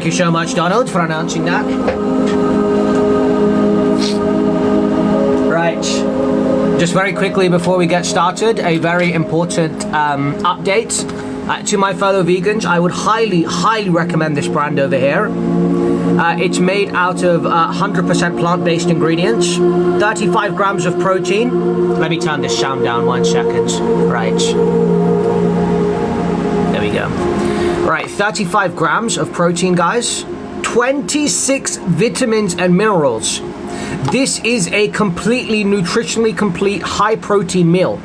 Thank you so much, Donald, for announcing that. Right. Just very quickly before we get started, a very important update. To my fellow vegans, I would highly recommend this brand over here. It's made out of 100% plant-based ingredients, 35 grams of protein. Let me turn this sound down 1 second. Right. There we go. Right, 35 grams of protein, guys. 26 vitamins and minerals. This is a completely nutritionally complete high-protein meal.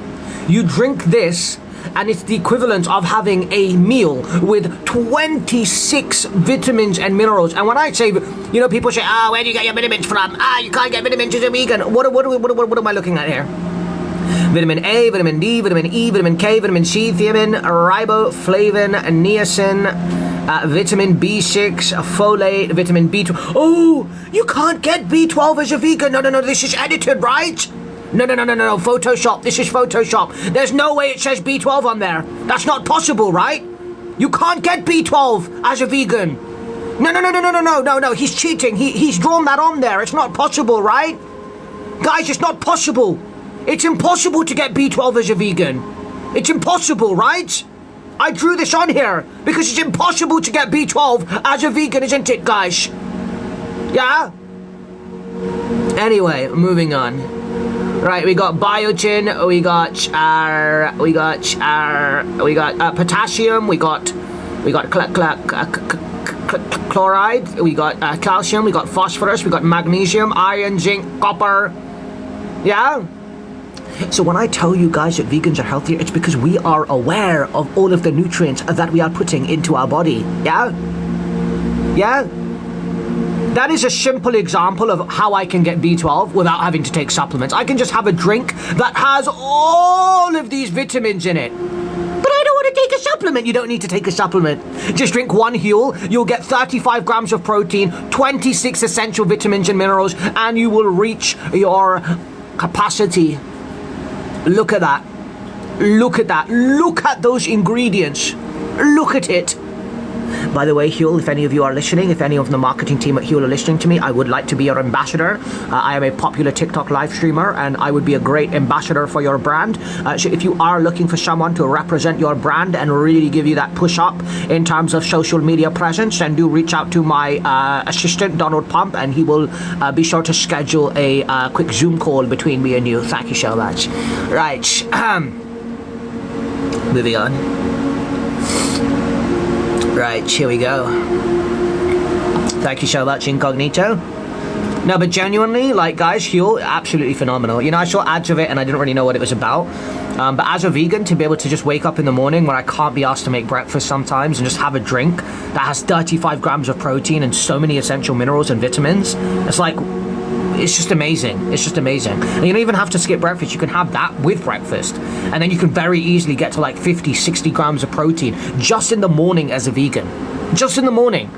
You drink this, and it's the equivalent of having a meal with 26 vitamins and minerals. And when I say, you know, people say, where do you get your vitamins from? You can't get vitamins as a vegan. What am I looking at here? Vitamin A, vitamin D, vitamin E, vitamin K, vitamin C, thiamine, riboflavin, niacin, vitamin B6, folate, vitamin B12. Oh, you can't get B12 as a vegan. No, this is edited, right? No, Photoshop. This is Photoshop. There's no way it says B12 on there. That's not possible, right? You can't get B12 as a vegan. No. He's cheating. He's drawn that on there. It's not possible, right? Guys, it's not possible. It's impossible to get B12 as a vegan. It's impossible, right? I drew this on here because it's impossible to get B12 as a vegan, isn't it, guys? Yeah? Anyway, moving on. Right, we got biotin, we got potassium, we got chloride, we got calcium, we got phosphorus, we got magnesium, iron, zinc, copper. Yeah? So when I tell you guys that vegans are healthier, it's because we are aware of all of the nutrients that we are putting into our body. Yeah? Yeah? That is a simple example of how I can get B12 without having to take supplements. I can just have a drink that has all of these vitamins in it. But I don't want to take a supplement. You don't need to take a supplement. Just drink one Huel. You'll get 35 grams of protein, 26 essential vitamins and minerals, and you will reach your capacity. Look at that. Look at that. Look at those ingredients. Look at it. By the way, Huel, if any of you are listening, if any of the marketing team at Huel are listening to me, I would like to be your ambassador. I am a popular TikTok live streamer, and I would be a great ambassador for your brand. So if you are looking for someone to represent your brand and really give you that push up in terms of social media presence, then do reach out to my assistant, Donald Pump, and he will be sure to schedule a quick Zoom call between me and you. Thank you so much. Right. Moving on. Right, here we go. Thank you so much, Incognito. No, but genuinely, like, guys, Huel, absolutely phenomenal. You know, I saw ads of it and I didn't really know what it was about. But as a vegan, to be able to just wake up in the morning when I can't be asked to make breakfast sometimes and just have a drink that has 35 grams of protein and so many essential minerals and vitamins, it's like, it's just amazing. It's just amazing. And you don't even have to skip breakfast. You can have that with breakfast. And then you can very easily get to like 50, 60 grams of protein just in the morning as a vegan. Just in the morning.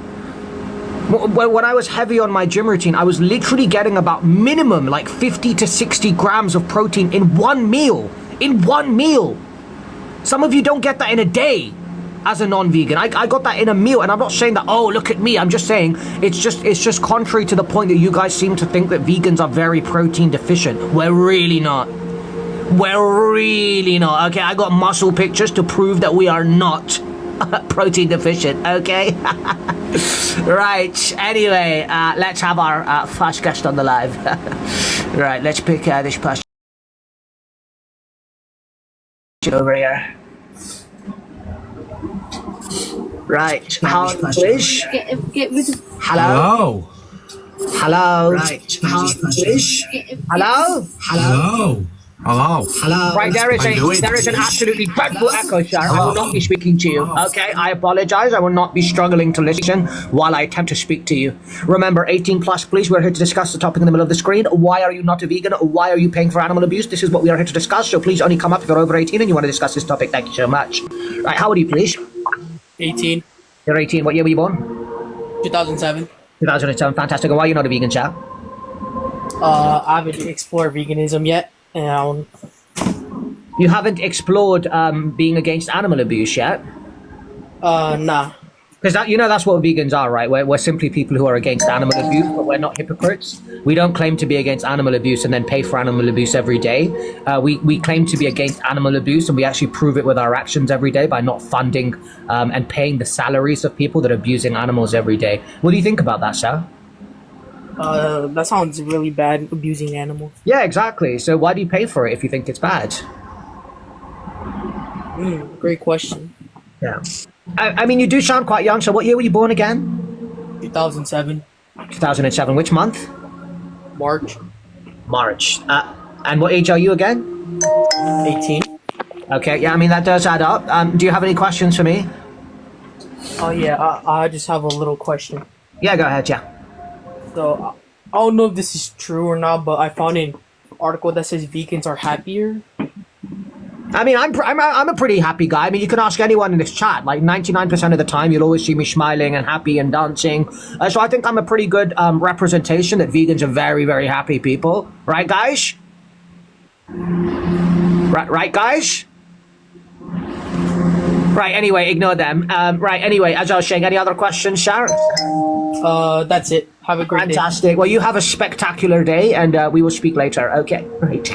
When I was heavy on my gym routine, I was literally getting about minimum like 50 to 60 grams of protein in one meal. In one meal. Some of you don't get that in a day. As a non-vegan, I got that in a meal, and I'm not saying that, oh, look at me. I'm just saying it's just contrary to the point that you guys seem to think that vegans are very protein deficient. We're really not. We're really not. Okay, I got muscle pictures to prove that we are not protein deficient. Okay. Right. Anyway, let's have our first guest on the live. Right. Let's pick this person over here. Right, how please? Hello? Hello? Right, how please? Hello? Hello? Hello? Right, there is an absolutely dreadful echo, sir. I will not be speaking to you. Okay, I apologize. I will not be struggling to listen while I attempt to speak to you. Remember, 18 plus, please. We're here to discuss the topic in the middle of the screen. Why are you not a vegan? Why are you paying for animal abuse? This is what we are here to discuss, so please only come up if you're over 18 and you want to discuss this topic. Thank you so much. Right, how old are you, please? 18. You're 18. What year were you born? 2007. 2007. Fantastic. And why are you not a vegan, sir? I haven't explored veganism yet. And You haven't explored being against animal abuse yet? nah. Because that's what vegans are, right? We're simply people who are against animal abuse, but we're not hypocrites. We don't claim to be against animal abuse and then pay for animal abuse every day. We claim to be against animal abuse, and we actually prove it with our actions every day by not funding and paying the salaries of people that are abusing animals every day. What do you think about that, Sal? That sounds really bad, abusing animals. Yeah, exactly. So why do you pay for it if you think it's bad? Great question. Yeah. I mean, you do sound quite young. So what year were you born again? 2007, 2007. Which month? March, March. And what age are you again? 18. Okay, yeah, I mean, that does add up. Do you have any questions for me? Oh yeah, I just have a little question. Yeah, go ahead, yeah. So I don't know if this is true or not, but I found an article that says vegans are happier. I mean, I'm a pretty happy guy. I mean, you can ask anyone in this chat. Like 99% of the time, you'll always see me smiling and happy and dancing. So I think I'm a pretty good representation that vegans are very, very happy people. Right, guys? Right, guys? Right, anyway, ignore them. Right, anyway, as I was saying, any other questions, Sharon? That's it. Have a great day. Fantastic. Well, you have a spectacular day, and we will speak later. Okay, right.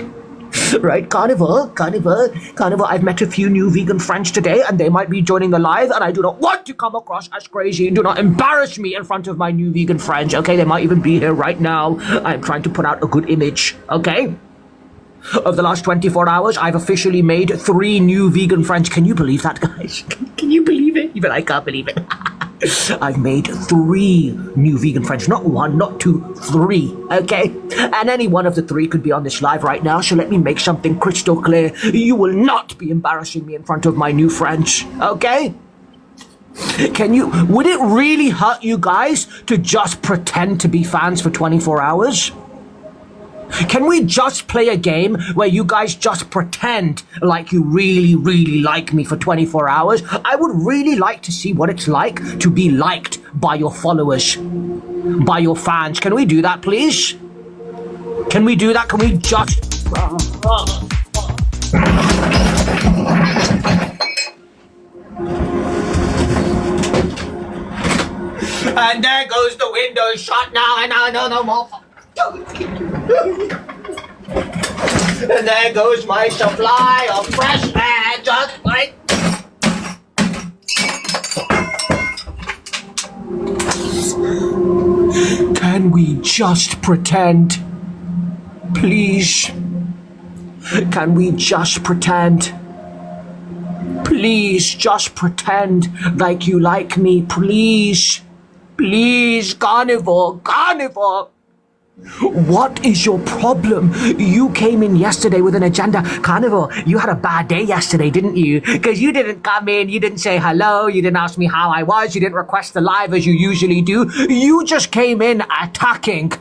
Right, Carnival. I've met a few new vegan friends today, and they might be joining the live, and I do not want to come across as crazy. Do not embarrass me in front of my new vegan friends, okay? They might even be here right now. I'm trying to put out a good image, okay? Over the last 24 hours, I've officially made 3 new vegan friends. Can you believe that, guys? Can you believe it? Even I can't believe it. I've made 3 new vegan friends. Not 1, not 2, 3, okay? And any one of the 3 could be on this live right now, so let me make something crystal clear. You will not be embarrassing me in front of my new friends, okay? Would it really hurt you guys to just pretend to be fans for 24 hours? Can we just play a game where you guys just pretend like you really, really like me for 24 hours? I would really like to see what it's like to be liked by your followers, by your fans. Can we do that, please? Can we do that? Can we just... And there goes the window shut now, and now no more... And there goes my supply of fresh air, just like... Can we just pretend? Please? Can we just pretend? Please just pretend like you like me, please? Please, Carnivore. What is your problem? You came in yesterday with an agenda. Carnivore, you had a bad day yesterday, didn't you? Because you didn't come in, you didn't say hello, you didn't ask me how I was, you didn't request the live as you usually do. You just came in attacking.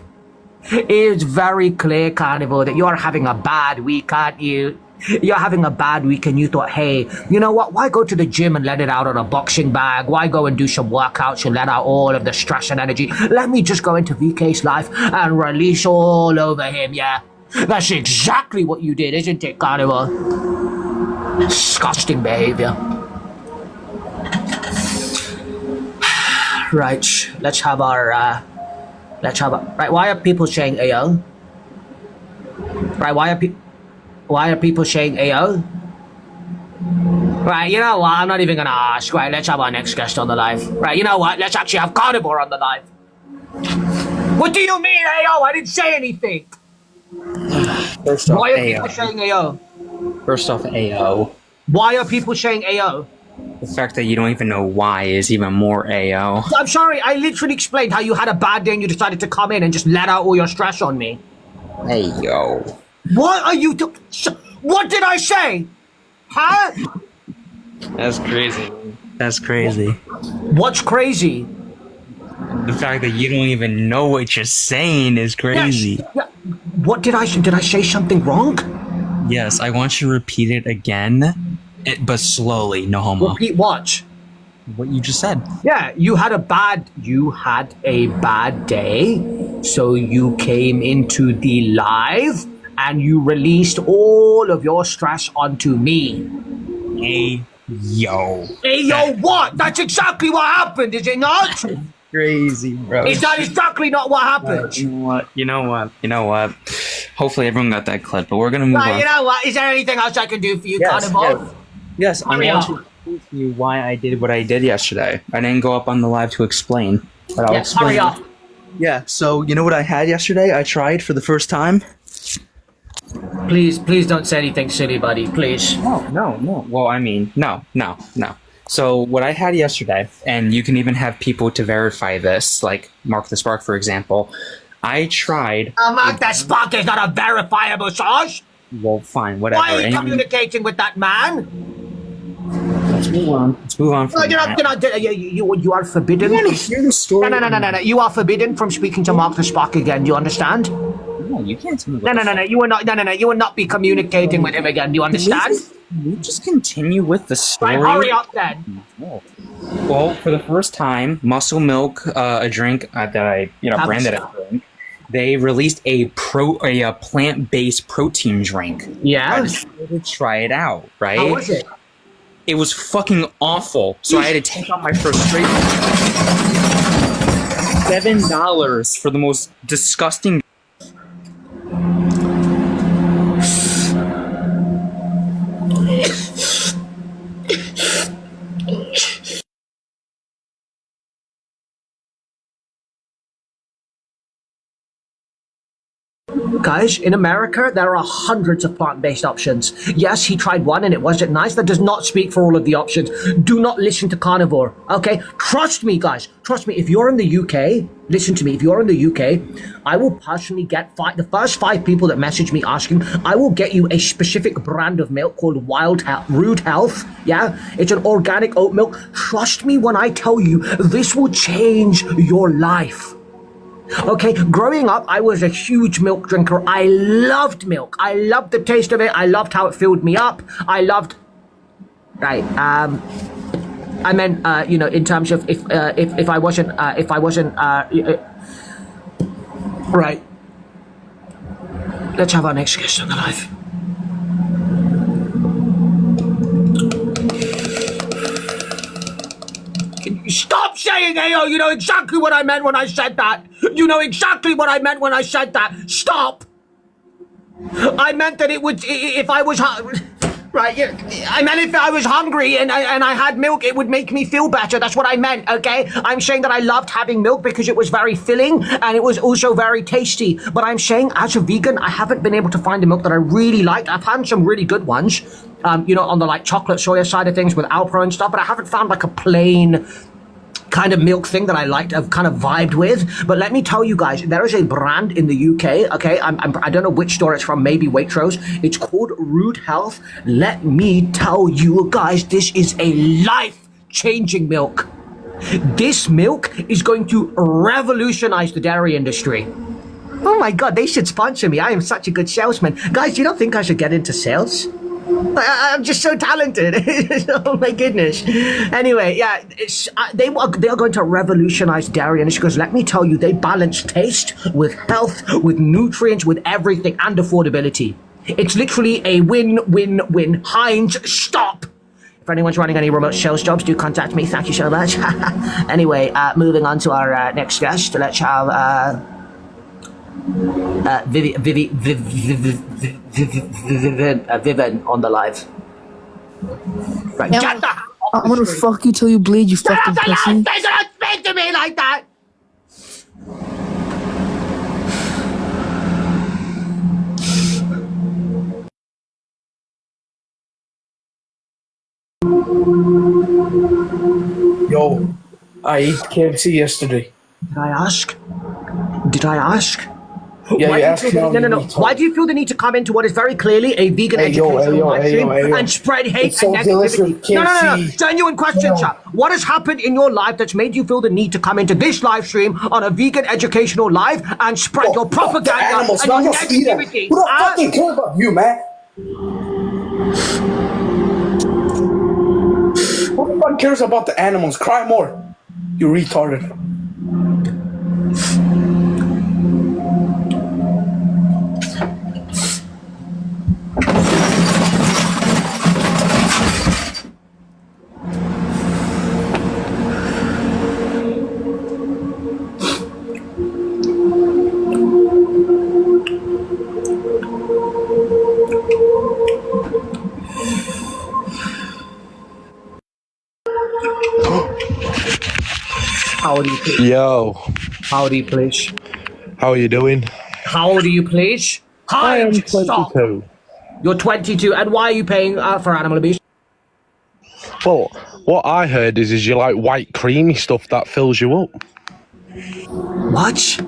It's very clear, Carnivore, that you're having a bad week, aren't you? You're having a bad week and you thought, hey, you know what? Why go to the gym and let it out on a boxing bag? Why go and do some workouts and let out all of the stress and energy? Let me just go into VK's life and release all over him, yeah? That's exactly what you did, isn't it, Carnival? Disgusting behavior. Right, let's have our, right, why are people saying AO? Right, why are people saying AO? Right, you know what? I'm not even gonna ask. Right, let's have our next guest on the live. Right, you know what? Let's actually have Carnivore on the live. What do you mean, AO? I didn't say anything. First off, Why are AO. people saying AO? First off, AO. Why are people saying AO? The fact that you don't even know why is even more AO. I'm sorry, I literally explained how you had a bad day and you decided to come in and just let out all your stress on me. AO. What are you doing? What did I say? Huh? That's crazy. That's crazy. What's crazy? The fact that you don't even know what you're saying is crazy. Yes. Yeah. What did I say something wrong? Yes, I want you to repeat it again, but slowly, no homo. Repeat what? What you just said. Yeah, you had a bad day, so you came into the live and you released all of your stress onto me. Yo. Hey, yo, what? That's exactly what happened, is it not? Crazy, bro. Is that exactly not what happened? You know what? You know what? Hopefully everyone got that clip, but we're gonna move Right, on. you know what? Is there anything else I can do for you, Yes, Carnival? Yes, I Hurry want up. to explain to you why I did what I did yesterday. I didn't go up on the live to explain, but I'll Yes, explain. hurry up. Yeah, so you know what I had yesterday? I tried for the first time. Please don't say anything silly, buddy. Please. No. Well, I mean, no. So what I had yesterday, and you can even have people to verify this, like Mark the Spark, for example. I tried. Mark, that Spock is not a verifiable source. Well, fine, whatever. Why are you Anyway, communicating with that man? let's move on. Let's move on from No, that. you are forbidden. You want to hear the story? No. You are forbidden from speaking to Mark the Spock again. Do you understand? No, you can't tell me No. You will not. No. You will not be communicating with him again. Do you understand? Can we just continue with the story? Right, hurry up then. Well, for the first time, Muscle Milk, a drink that I, branded as a drink, they released a plant-based protein drink. Yeah. I decided to try it out, right? How was it? It was fucking awful, so I had to take out my frustration. $7 for the most disgusting. Guys, in America, there are hundreds of plant-based options. Yes, he tried one and it wasn't nice. That does not speak for all of the options. Do not listen to Carnivore, okay? Trust me, guys. Trust me. If you're in the UK, listen to me. If you're in the UK, I will personally get the first 5 people that message me asking, I will get you a specific brand of milk called Rude Health. Yeah? It's an organic oat milk. Trust me when I tell you, this will change your life. Okay, growing up, I was a huge milk drinker. I loved milk. I loved the taste of it. I loved how it filled me up. I loved... Right, I meant, in terms of if I wasn't, right. Let's have our next guest on the live. Stop saying AO! You know exactly what I meant when I said that! You know exactly what I meant when I said that! Stop! I meant that it would... If I was... Right, yeah, I meant if I was hungry and I had milk, it would make me feel better. That's what I meant, okay? I'm saying that I loved having milk because it was very filling and it was also very tasty. But I'm saying, as a vegan, I haven't been able to find a milk that I really liked. I've had some really good ones, on the like chocolate soya side of things with Alpro and stuff, but I haven't found like a plain kind of milk thing that I liked, I've kind of vibed with. But let me tell you guys, there is a brand in the UK, okay? I don't know which store it's from, maybe Waitrose. It's called Rude Health. Let me tell you guys, this is a life-changing milk. This milk is going to revolutionize the dairy industry. Oh my God, they should sponsor me. I am such a good salesman. Guys, you don't think I should get into sales? I'm just so talented. Oh my goodness. Anyway, yeah, they are going to revolutionize dairy industry because let me tell you, they balance taste with health, with nutrients, with everything, and affordability. It's literally a win-win-win. Heinz, stop. If anyone's running any remote sales jobs, do contact me. Thank you so much. Anyway, moving on to our next guest. Let's have Vivian on the live. Right, Yeah, get the I'm gonna fuck you till you bleed, you fucking Get off the pussy. live! They don't speak to me like that! Yo, I ate KFC yesterday. Did I ask? Did I ask? Yeah, Why you do asked feel me the- on no, the no. meeting. Why do you feel the need to come into what is very clearly a vegan Hey, yo, educational hey, yo, live hey, stream yo, hey, yo. and spread hate It's so and delicious negativity? with No. KFC. Genuine question, Yo. chat. What has happened in your life that's made you feel the need to come into this live stream on a vegan educational live and spread your Fuck the propaganda animals, and man. your I don't see them. negativity? Who the Huh? fucking care about you, man? Who the fuck cares about the animals? Cry more. You retarded. How old are you, please? Yo, How old are you, please? how are you doing? How old are you, please? I am Stop. 22. You're 22, and why are you paying for animal abuse? Well, what I heard is you like white creamy stuff that fills you up. What?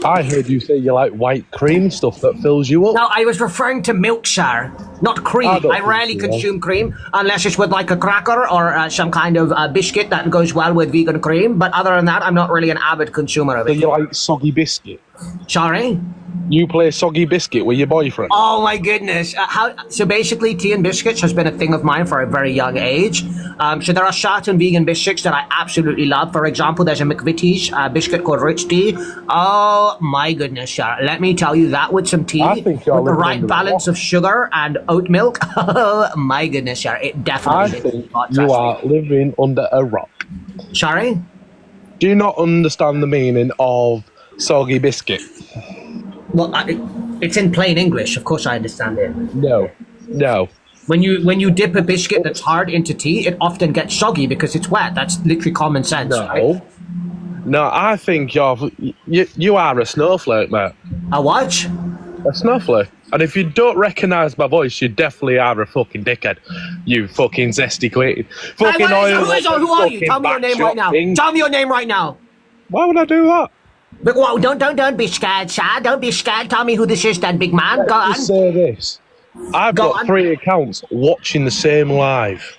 I heard you say you like white creamy stuff that fills you up. No, I was referring to milk, sir, not cream. I don't I think rarely so. consume cream unless it's with like a cracker or some kind of biscuit that goes well with vegan cream. But other than that, I'm not really an avid consumer of So it. you like soggy biscuit? Sorry? You play soggy biscuit with your boyfriend? Oh my goodness! So basically, tea and biscuits has been a thing of mine for a very young age. So there are certain vegan biscuits that I absolutely love. For example, there's a McVitie's biscuit called Rich Tea. Oh my goodness, sir! Let me tell you that with some tea, I with think you're the living right under a balance rock. of sugar and oat milk. Oh my goodness, sir! It I definitely. think you are living under a rock. Sorry. Do you not understand the meaning of soggy biscuit? Well, it's in plain English. Of course, I understand it. No. No. When you dip a biscuit that's hard into tea, it often gets soggy because it's wet. That's literally common sense. Right? No. No, I think you are a snowflake, mate. A what? A snowflake. And if you don't recognise my voice, you definitely are a fucking dickhead. You fucking zesty queen. Fucking oil. Who are you? Tell me your name right now. Tell me your name right now. Why would I do that? But whoa, don't be scared, sir. Don't be scared. Tell me who this is, then, big man. Go on. Just say this. I've Go got on. 3 accounts watching the same live.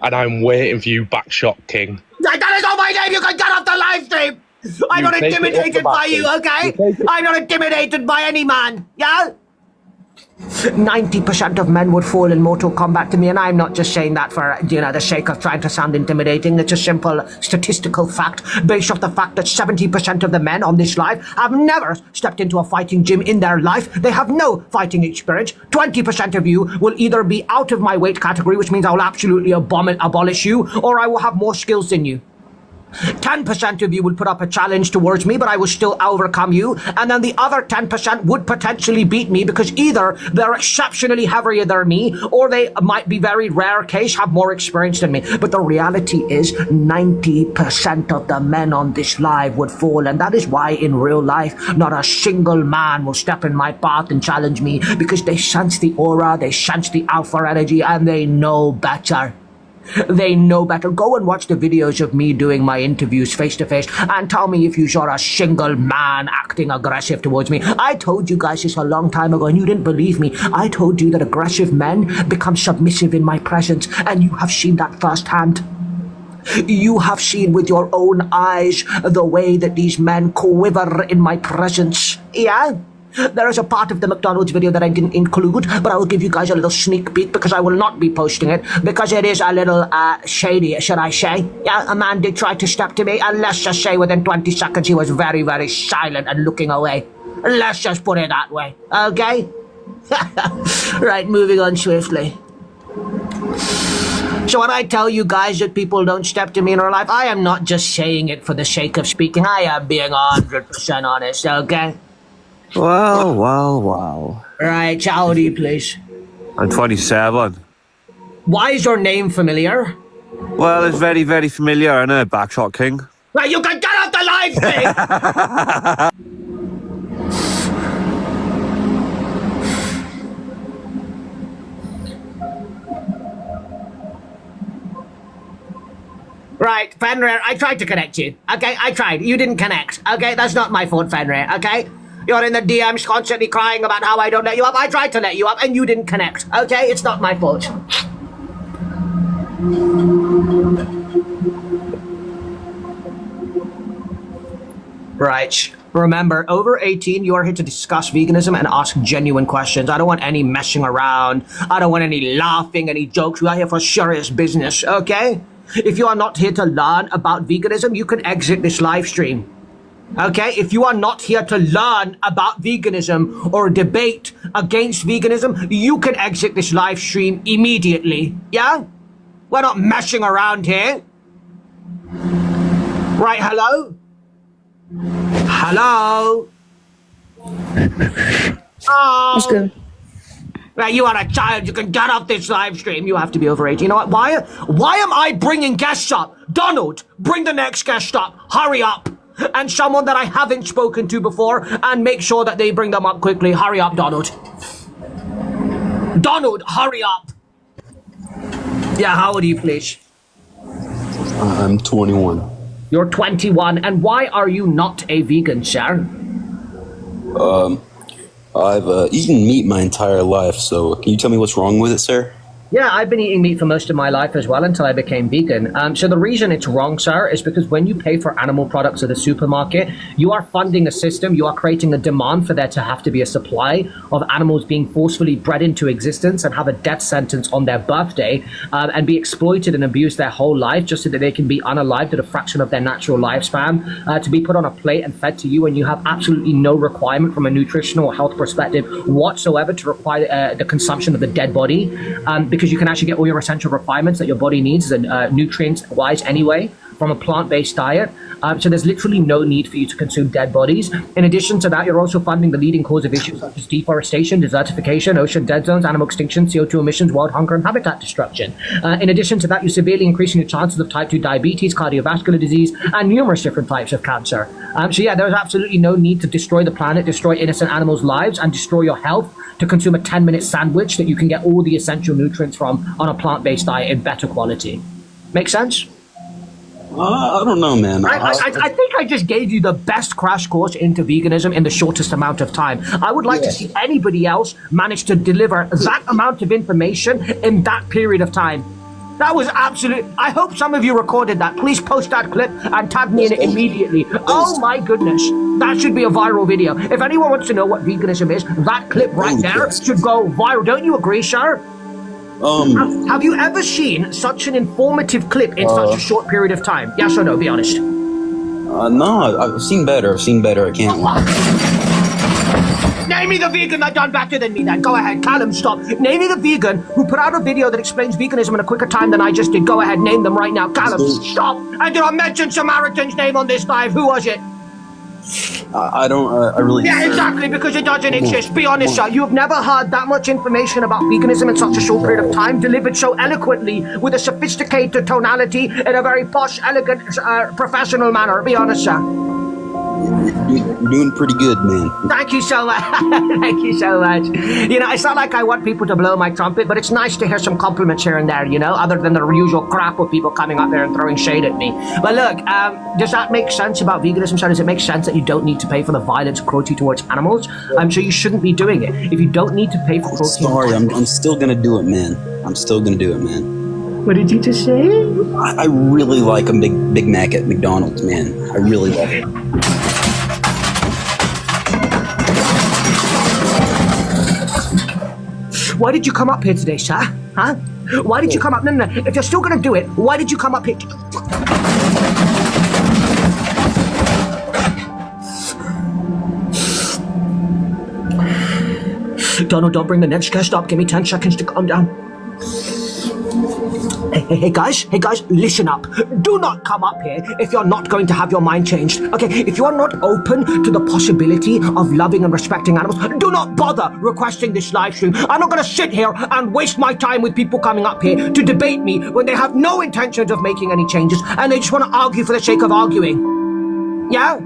And I'm waiting for you, Backshot King. That is not my name. You can get off the live stream. I'm You not take it off the intimidated by back, you, then. okay? You take it- I'm not intimidated by any man. Yeah. 90% of men would fall in Mortal Kombat to me, and I'm not just saying that for the sake of trying to sound intimidating. It's a simple statistical fact based off the fact that 70% of the men on this live have never stepped into a fighting gym in their life. They have no fighting experience. 20% of you will either be out of my weight category, which means I will absolutely abolish you, or I will have more skills than you. 10% of you will put up a challenge towards me, but I will still overcome you. And then the other 10% would potentially beat me because either they're exceptionally heavier than me, or they might be very rare case, have more experience than me. But the reality is 90% of the men on this live would fall. And that is why in real life, not a single man will step in my path and challenge me, because they sense the aura, they sense the alpha energy, and they know better. They know better. Go and watch the videos of me doing my interviews face to face and tell me if you saw a single man acting aggressive towards me. I told you guys this a long time ago and you didn't believe me. I told you that aggressive men become submissive in my presence, and you have seen that firsthand. You have seen with your own eyes the way that these men quiver in my presence. Yeah? There is a part of the McDonald's video that I didn't include, but I will give you guys a little sneak peek because I will not be posting it because it is a little shady, should I say. Yeah, a man did try to step to me, and let's just say within 20 seconds he was very, very silent and looking away. Let's just put it that way, okay? Right, moving on swiftly. So when I tell you guys that people don't step to me in real life, I am not just saying it for the sake of speaking. I am being 100% honest, okay? Wow. Right, how old are you, please? I'm 27. Why is your name familiar? Well, it's very, very familiar, isn't it? Backshot King. Right, you can get off the live thing! Right, Fenrir, I tried to connect you. Okay, I tried. You didn't connect. Okay, that's not my fault, Fenrir, okay? You're in the DMs constantly crying about how I don't let you up. I tried to let you up and you didn't connect. Okay, it's not my fault. Right. Remember, over 18, you are here to discuss veganism and ask genuine questions. I don't want any messing around. I don't want any laughing, any jokes. We are here for serious business, okay? If you are not here to learn about veganism, you can exit this live stream. Okay? If you are not here to learn about veganism or debate against veganism, you can exit this live stream immediately. Yeah? We're not messing around here. Right, hello? Hello? Oh. What's good? Right, you are a child. You can get off this live stream. You have to be over 18. You know what? Why am I bringing guests up? Donald, bring the next guest up. Hurry up. And someone that I haven't spoken to before, and make sure that they bring them up quickly. Hurry up, Donald. Donald, hurry up. Yeah, how old are you, please? I'm 21. You're 21, and why are you not a vegan, sir? I've eaten meat my entire life, so can you tell me what's wrong with it, sir? Yeah, I've been eating meat for most of my life as well until I became vegan. So the reason it's wrong, sir, is because when you pay for animal products at the supermarket, you are funding a system, you are creating a demand for there to have to be a supply of animals being forcefully bred into existence and have a death sentence on their birthday and be exploited and abused their whole life just so that they can be unalived at a fraction of their natural lifespan, to be put on a plate and fed to you, and you have absolutely no requirement from a nutritional or health perspective whatsoever to require the consumption of the dead body. Because you can actually get all your essential requirements that your body needs and nutrients-wise anyway from a plant-based diet. So there's literally no need for you to consume dead bodies. In addition to that, you're also funding the leading cause of issues such as deforestation, desertification, ocean dead zones, animal extinction, CO2 emissions, world hunger, and habitat destruction. In addition to that, you're severely increasing your chances of type 2 diabetes, cardiovascular disease, and numerous different types of cancer. So yeah, there's absolutely no need to destroy the planet, destroy innocent animals' lives, and destroy your health to consume a 10-minute sandwich that you can get all the essential nutrients from on a plant-based diet in better quality. Make sense? I don't know, man. I think I just gave you the best crash course into veganism in the shortest amount of time. I would like to see anybody else manage to deliver that amount of information in that period of time. That was absolute. I hope some of you recorded that. Please post that clip and tag me in it immediately. Oh my goodness. That should be a viral video. If anyone wants to know what veganism is, that clip right there should go viral. Don't you agree, sir? Have you ever seen such an informative clip in such a short period of time? Yes or no? Be honest. No, I've seen better. I can't lie. Name me the vegan that done better than me then. Go ahead. Callum, stop. Name me the vegan who put out a video that explains veganism in a quicker time than I just did. Go ahead. Name them right now. Callum, stop. And do not mention Samaritan's name on this live. Who was it? I don't, I really... Yeah, exactly, because it doesn't exist. Be honest, sir. You've never heard that much information about veganism in such a short period of time, delivered so eloquently, with a sophisticated tonality, in a very posh, elegant, professional manner. Be honest, sir. You're doing pretty good, man. Thank you so much. Thank you so much. You know, it's not like I want people to blow my trumpet, but it's nice to hear some compliments here and there, you know, other than the usual crap of people coming up there and throwing shade at me. But look, does that make sense about veganism, sir? Does it make sense that you don't need to pay for the violence and cruelty towards animals? So you shouldn't be doing it. If you don't need to pay for cruelty... Sorry, I'm still gonna do it, man. I'm still gonna do it, man. What did you just say? I really like a Big Mac at McDonald's, man. I really like it. Why did you come up here today, sir? Huh? Why did you come up? No. If you're still gonna do it, why did you come up here? Donald, don't bring the next guest up. Give me 10 seconds to calm down. Hey guys, listen up. Do not come up here if you're not going to have your mind changed. Okay, if you are not open to the possibility of loving and respecting animals, do not bother requesting this live stream. I'm not going to sit here and waste my time with people coming up here to debate me when they have no intentions of making any changes and they just want to argue for the sake of arguing. Yeah?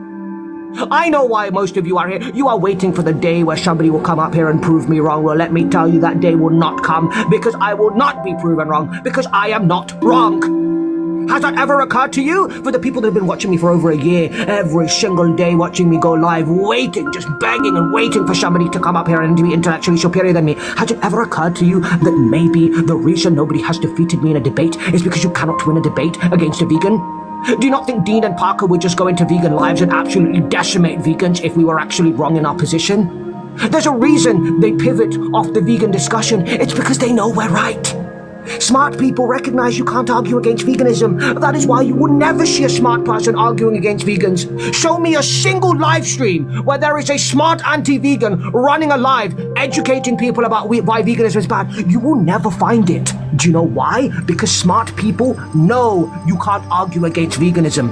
I know why most of you are here. You are waiting for the day where somebody will come up here and prove me wrong. Well, let me tell you, that day will not come, because I will not be proven wrong, because I am not wrong. Has that ever occurred to you? For the people that have been watching me for over a year, every single day watching me go live, waiting, just begging and waiting for somebody to come up here and to be intellectually superior than me, has it ever occurred to you that maybe the reason nobody has defeated me in a debate is because you cannot win a debate against a vegan? Do you not think Dean and Parker would just go into vegan lives and absolutely decimate vegans if we were actually wrong in our position? There's a reason they pivot off the vegan discussion. It's because they know we're right. Smart people recognize you can't argue against veganism. That is why you will never see a smart person arguing against vegans. Show me a single live stream where there is a smart anti-vegan running a live, educating people about why veganism is bad. You will never find it. Do you know why? Because smart people know you can't argue against veganism.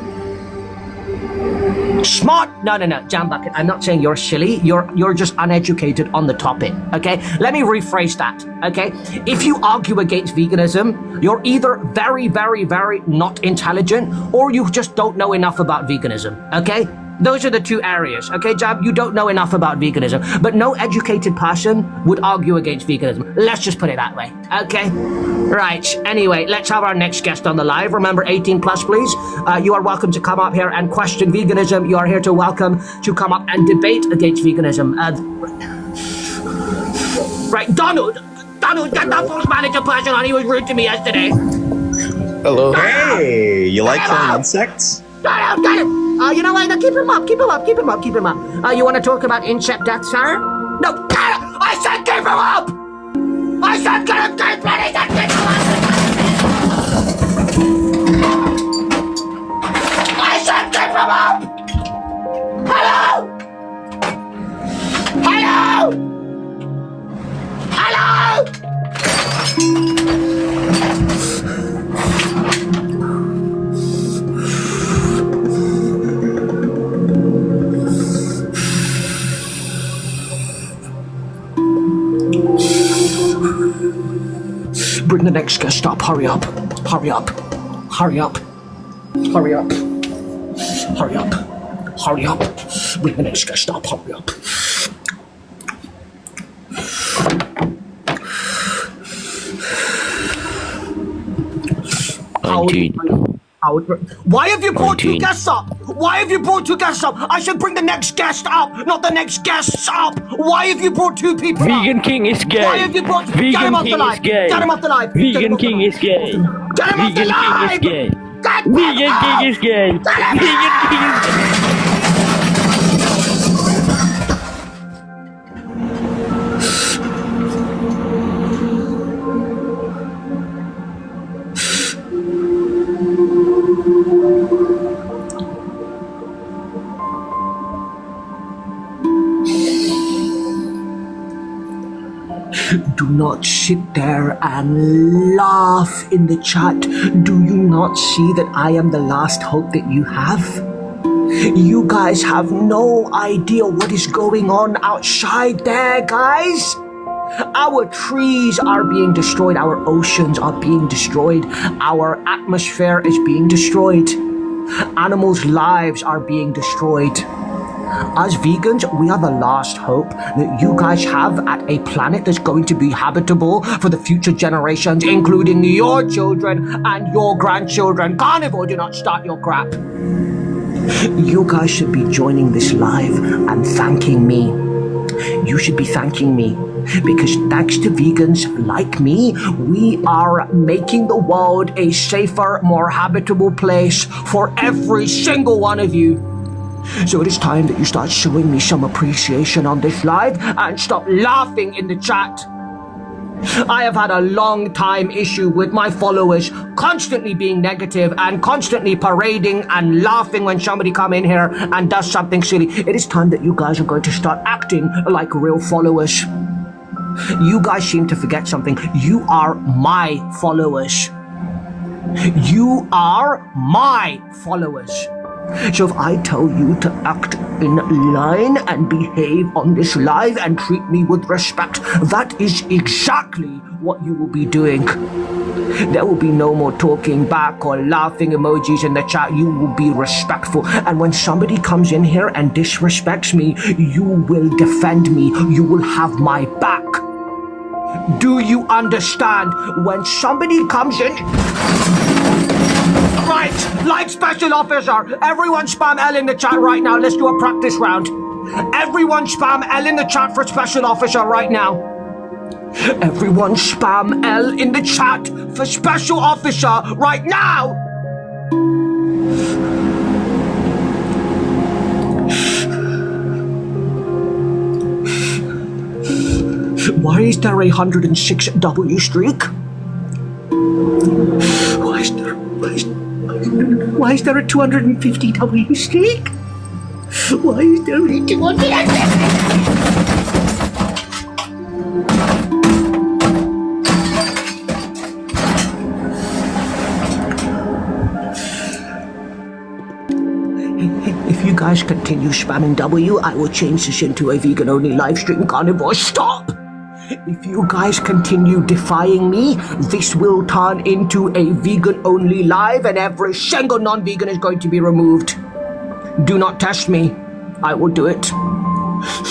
Smart? No, Jam Bucket. I'm not saying you're silly. You're just uneducated on the topic. Okay. Let me rephrase that. Okay. If you argue against veganism, you're either very, very, very not intelligent, or you just don't know enough about veganism. Okay. Those are the two areas. Okay, Jam. You don't know enough about veganism, but no educated person would argue against veganism. Let's just put it that way. Okay. Right. Anyway, let's have our next guest on the live. Remember, 18 plus, please. You are welcome to come up here and question veganism. You are here to come up and debate against veganism. Right, Donald, get that post manager person on. He was rude to me yesterday. Hello. Hey, you like killing insects? Got him. You know what? Keep him up. You want to talk about insect death, sir? No, get him. I said keep him up. I said get him, keep him up. I said keep him up. Hello. Bring the next guest up. Hurry up. Bring the next guest up. Hurry up. Why have you brought two guests up? I should bring the next guest up, not the next guests up. Why have you brought two people up? Vegan King is gay. Why have you brought... Vegan King is gay. Get him off the live. Vegan King is gay. Get him off the live. Vegan King is gay. Vegan King is gay. Do not sit there and laugh in the chat. Do you not see that I am the last hope that you have? You guys have no idea what is going on outside there, guys. Our trees are being destroyed. Our oceans are being destroyed. Our atmosphere is being destroyed. Animals' lives are being destroyed. As vegans, we are the last hope that you guys have at a planet that's going to be habitable for the future generations, including your children and your grandchildren. Carnivore, do not start your crap. You guys should be joining this live and thanking me. You should be thanking me, because thanks to vegans like me, we are making the world a safer, more habitable place for every single one of you. So it is time that you start showing me some appreciation on this live and stop laughing in the chat. I have had a long time issue with my followers constantly being negative and constantly parading and laughing when somebody come in here and does something silly. It is time that you guys are going to start acting like real followers. You guys seem to forget something. You are my followers. You are my followers. So if I tell you to act in line and behave on this live and treat me with respect, that is exactly what you will be doing. There will be no more talking back or laughing emojis in the chat. You will be respectful. And when somebody comes in here and disrespects me, you will defend me. You will have my back. Do you understand? When somebody comes in... Right, like special officer, everyone spam L in the chat right now. Let's do a practice round. Everyone spam L in the chat for special officer right now. Everyone spam L in the chat for special officer right now. Why is there a 106W streak? Why is there a 250W streak? Why is there a 250? guys continue spamming W, I will change this into a vegan-only live stream carnivore. Stop! If you guys continue defying me, this will turn into a vegan-only live and every single non-vegan is going to be removed. Do not test me. I will do it.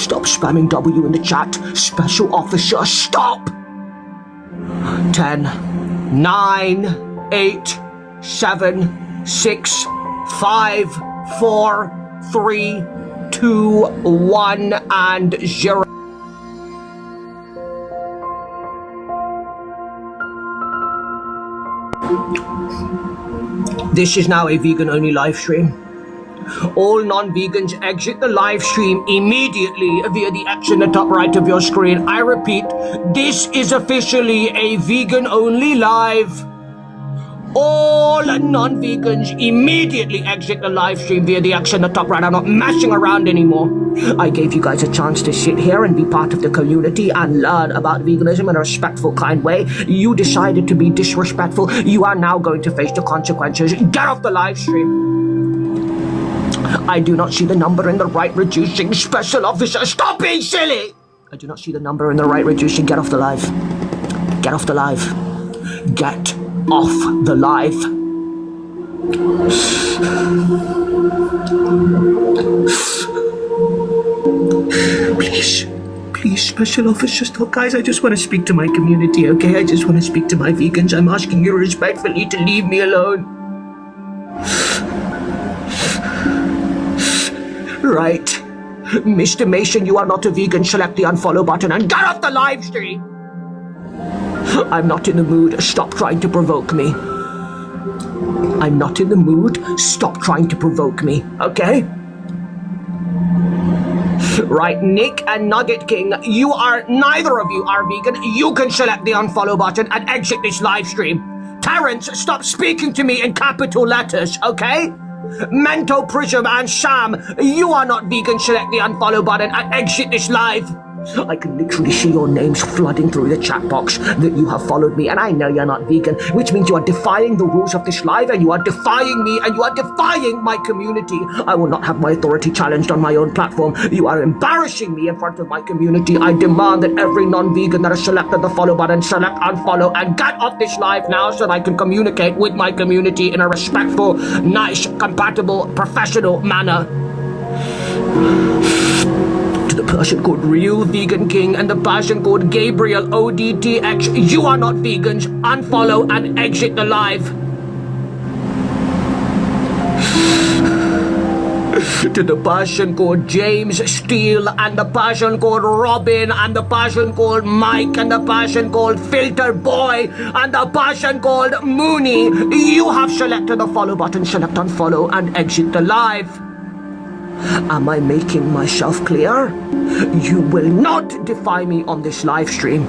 Stop spamming W in the chat. Special officer, stop! 10, 9, 8, 7, 6, 5, 4, 3, 2, 1, and 0. This is now a vegan-only live stream. All non-vegans exit the live stream immediately via the X in the top right of your screen. I repeat, this is officially a vegan-only live. All non-vegans immediately exit the live stream via the X in the top right. I'm not messing around anymore. I gave you guys a chance to sit here and be part of the community and learn about veganism in a respectful, kind way. You decided to be disrespectful. You are now going to face the consequences. Get off the live stream. I do not see the number in the right reducing. Special officer, stop being silly! I do not see the number in the right reducing. Get off the live. Get off the live. Get off the live. Please, special officer, stop. Guys, I just want to speak to my community, okay? I just want to speak to my vegans. I'm asking you respectfully to leave me alone. Right. Mr. Mason, you are not a vegan. Select the unfollow button and get off the live stream. I'm not in the mood. Stop trying to provoke me. I'm not in the mood. Stop trying to provoke me, okay? Right, Nick and Nugget King, neither of you are vegan. You can select the unfollow button and exit this live stream. Terrence, stop speaking to me in capital letters, okay? Mento, Prism, and Sam, you are not vegan. Select the unfollow button and exit this live. I can literally see your names flooding through the chat box that you have followed me, and I know you're not vegan, which means you are defying the rules of this live, and you are defying me, and you are defying my community. I will not have my authority challenged on my own platform. You are embarrassing me in front of my community. I demand that every non-vegan that has selected the follow button select unfollow and get off this live now so that I can communicate with my community in a respectful, nice, compatible, professional manner. The person called Real Vegan King and the person called Gabriel ODTX, you are not vegans. Unfollow and exit the live. To the person called James Steele and the person called Robin and the person called Mike and the person called Filter Boy and the person called Mooney, you have selected the follow button. Select unfollow and exit the live. Am I making myself clear? You will not defy me on this live stream.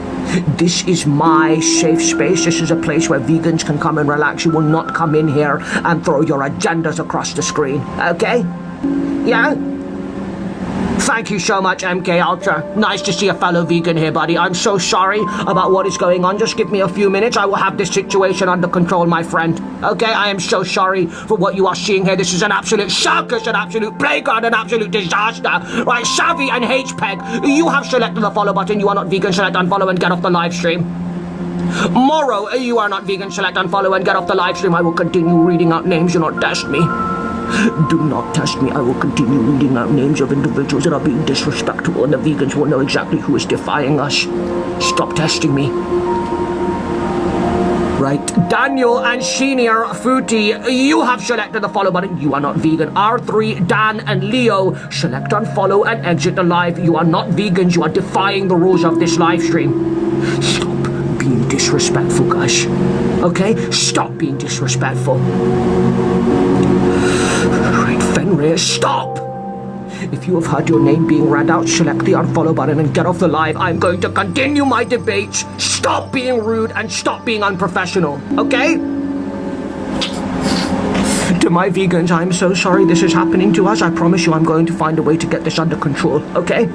This is my safe space. This is a place where vegans can come and relax. You will not come in here and throw your agendas across the screen. Okay? Yeah? Thank you so much, MK Ultra. Nice to see a fellow vegan here, buddy. I'm so sorry about what is going on. Just give me a few minutes. I will have this situation under control, my friend. Okay? I am so sorry for what you are seeing here. This is an absolute circus, an absolute playground, an absolute disaster. Right, Savvy and HPEG, you have selected the follow button. You are not vegan. Select unfollow and get off the live stream. Moro, you are not vegan. Select unfollow and get off the live stream. I will continue reading out names. Do not test me. Do not test me. I will continue reading out names of individuals that are being disrespectful, and the vegans will know exactly who is defying us. Stop testing me. Right. Daniel and Senior Fruity, you have selected the follow button. You are not vegan. R3, Dan, and Leo, select unfollow and exit the live. You are not vegans. You are defying the rules of this live stream. Stop being disrespectful, guys. Okay? Stop being disrespectful. Right, Fenrir, stop! If you have heard your name being read out, select the unfollow button and get off the live. I'm going to continue my debates. Stop being rude and stop being unprofessional, okay? To my vegans, I'm so sorry this is happening to us. I promise you I'm going to find a way to get this under control, okay?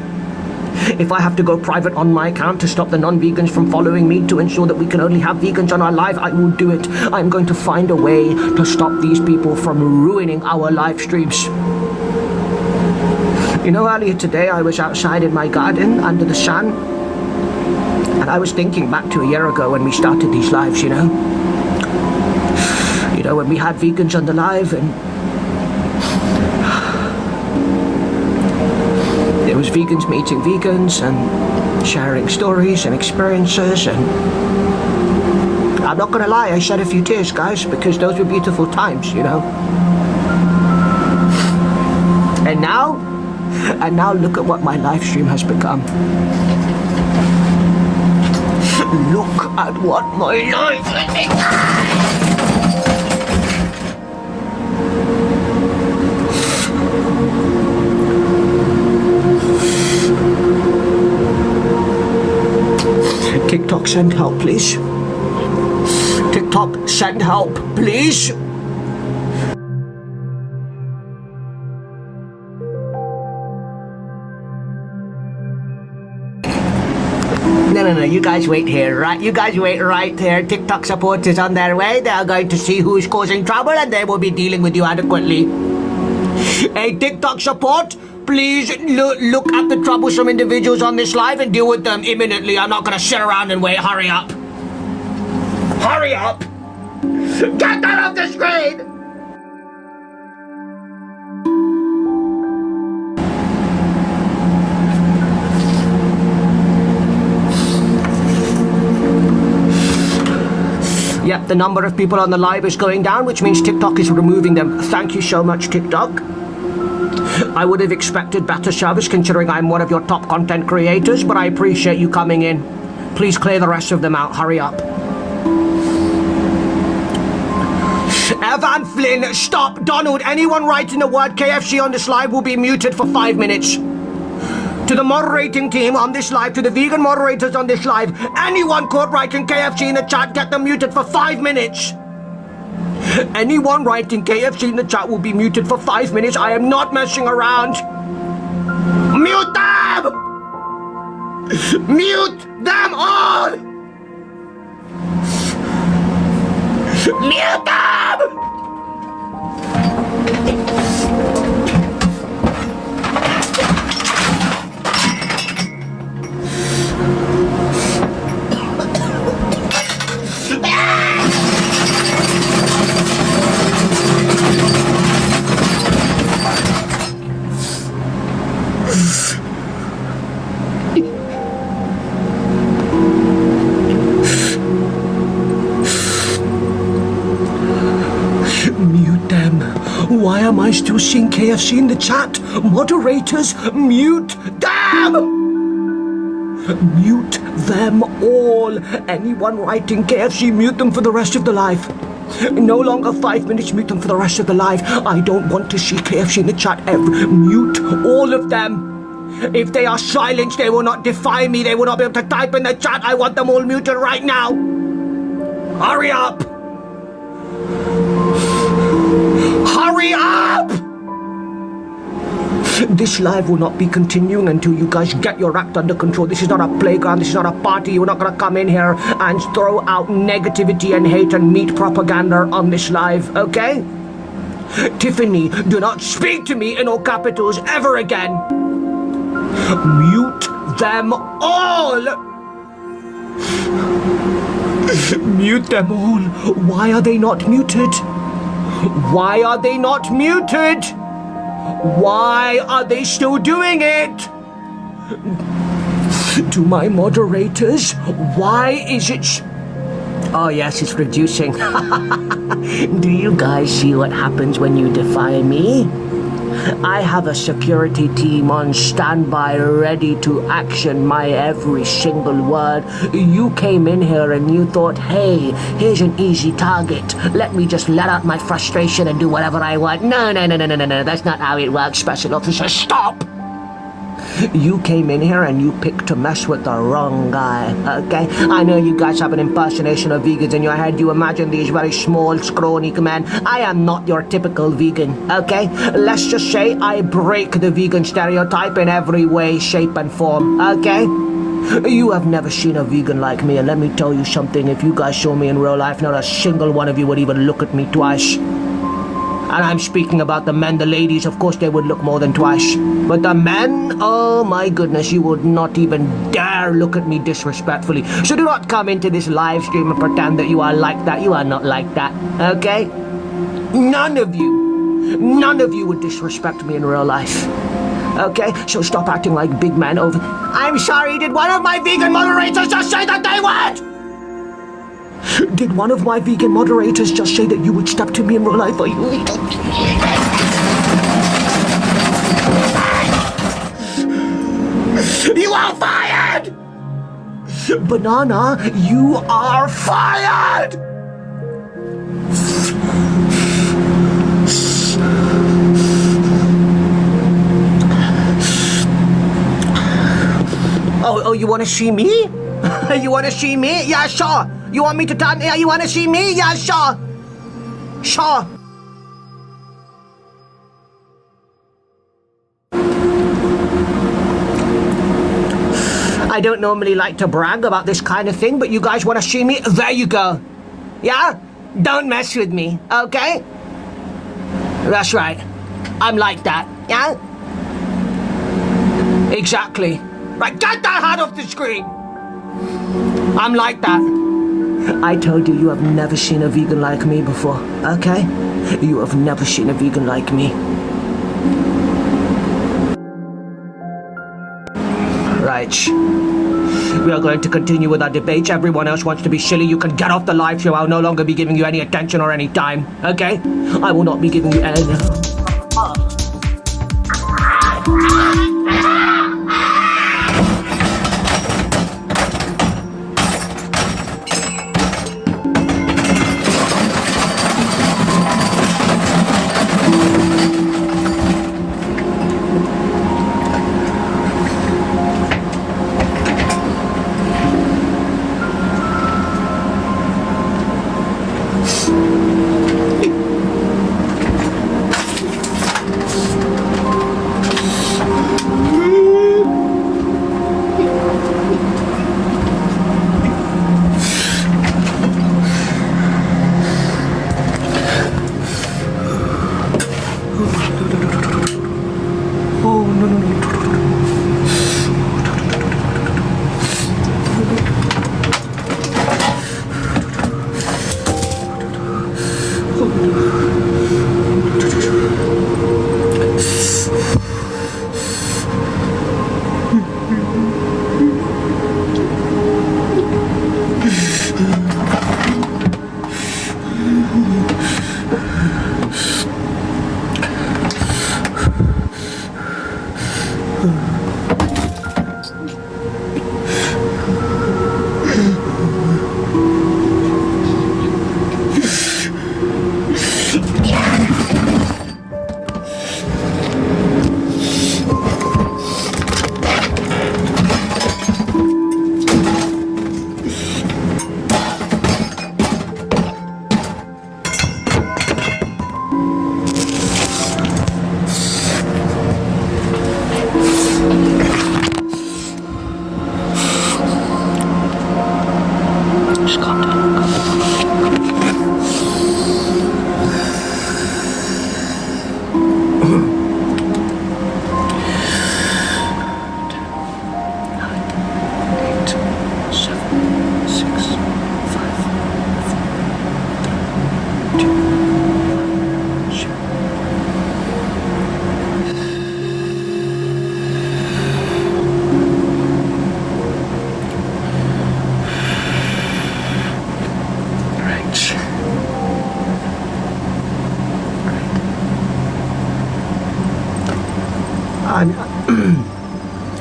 If I have to go private on my account to stop the non-vegans from following me to ensure that we can only have vegans on our live, I will do it. I'm going to find a way to stop these people from ruining our live streams. You know, earlier today I was outside in my garden under the sun, and I was thinking back to a year ago when we started these lives, you know. You know, when we had vegans on the live, and there was vegans meeting vegans and sharing stories and experiences, and I'm not gonna lie, I shed a few tears, guys, because those were beautiful times, you know. And now look at what my live stream has become. Look at what my life has become. TikTok, send help, please. TikTok, send help, please. No, you guys wait here, right? You guys wait right here. TikTok support is on their way. They are going to see who is causing trouble and they will be dealing with you adequately. Hey, TikTok support, please look at the troublesome individuals on this live and deal with them imminently. I'm not going to sit around and wait. Hurry up. Hurry up. Get that off the screen. Yep, the number of people on the live is going down, which means TikTok is removing them. Thank you so much, TikTok. I would have expected better service considering I'm one of your top content creators, but I appreciate you coming in. Please clear the rest of them out. Hurry up. Evan Flynn, stop. Donald, anyone writing the word KFC on this live will be muted for 5 minutes. To the moderating team on this live, to the vegan moderators on this live, anyone caught writing KFC in the chat, get them muted for 5 minutes. Anyone writing KFC in the chat will be muted for 5 minutes. I am not messing around. Mute them! Mute them all! Mute them! Mute them. Why am I still seeing KFC in the chat? Moderators, mute them! Mute them all. Anyone writing KFC, mute them for the rest of the live. No longer 5 minutes, mute them for the rest of the live. I don't want to see KFC in the chat ever. Mute all of them. If they are silenced, they will not defy me. They will not be able to type in the chat. I want them all muted right now. Hurry up! Hurry up! This live will not be continuing until you guys get your act under control. This is not a playground. This is not a party. You're not going to come in here and throw out negativity and hate and meat propaganda on this live, okay? Tiffany, do not speak to me in all capitals ever again. Mute them all. Mute them all. Why are they not muted? Why are they not muted? Why are they still doing it? To my moderators, why is it... Oh yes, it's reducing. Do you guys see what happens when you defy me? I have a security team on standby ready to action my every single word. You came in here and you thought, hey, here's an easy target. Let me just let out my frustration and do whatever I want. No. That's not how it works, Special Officer. Stop! You came in here and you picked to mess with the wrong guy, okay? I know you guys have an impersonation of vegans in your head. You imagine these very small, scrawny men. I am not your typical vegan, okay? Let's just say I break the vegan stereotype in every way, shape, and form, okay? You have never seen a vegan like me, and let me tell you something. If you guys saw me in real life, not a single one of you would even look at me twice. And I'm speaking about the men. The ladies, of course, they would look more than twice. But the men, oh my goodness, you would not even dare look at me disrespectfully. So do not come into this live stream and pretend that you are like that. You are not like that, okay? None of you would disrespect me in real life. Okay, so stop acting like big men over. I'm sorry, did one of my vegan moderators just say that they would? Did one of my vegan moderators just say that you would step to me in real life? Are you? You are fired! Banana, you are fired! Oh, you want to see me? You want to see me? Yeah, sure. You want me to turn? Yeah, you want to see me? Yeah, sure. Sure. I don't normally like to brag about this kind of thing, but you guys want to see me? There you go. Yeah? Don't mess with me, okay? That's right. I'm like that, yeah? Exactly. Right, get that hat off the screen! I'm like that. I told you, you have never seen a vegan like me before, okay? You have never seen a vegan like me. Right. We are going to continue with our debate. Everyone else wants to be silly. You can get off the live show. I'll no longer be giving you any attention or any time, okay? I will not be giving you any...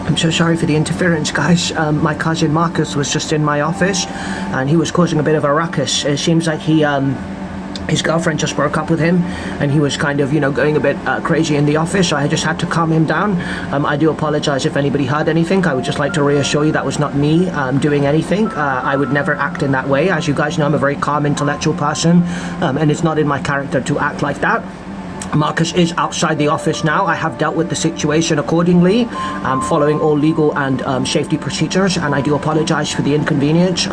I'm so sorry for the interference, guys. My cousin Marcus was just in my office, and he was causing a bit of a ruckus. It seems like his girlfriend just broke up with him, and he was kind of, going a bit crazy in the office, so I just had to calm him down. I do apologize if anybody heard anything. I would just like to reassure you that was not me doing anything. I would never act in that way. As you guys know, I'm a very calm, intellectual person, and it's not in my character to act like that. Marcus is outside the office now. I have dealt with the situation accordingly, following all legal and safety procedures, and I do apologize for the inconvenience.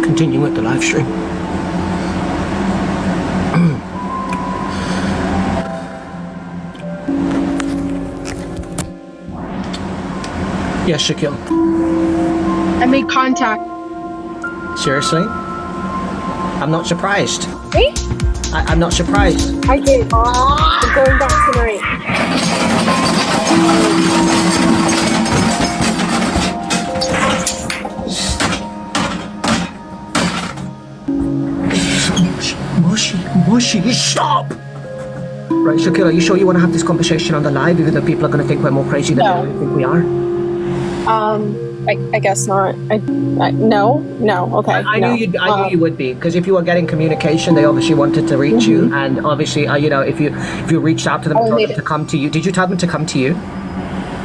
Continuing with the live stream. Yes, Shaquille. I made contact. Seriously? I'm not surprised. Wait, I'm not surprised. I did. I'm going back tonight. Mushy, stop! Right, Shaquille, are you sure you want to have this conversation on the live, even though people are going to think we're more crazy than No. they think we are? I guess not. No, okay. I knew you would be, because if you were getting communication, they obviously wanted to reach you, and obviously, you know, if you reached out to them and told them to come to you, did you tell them to come to you?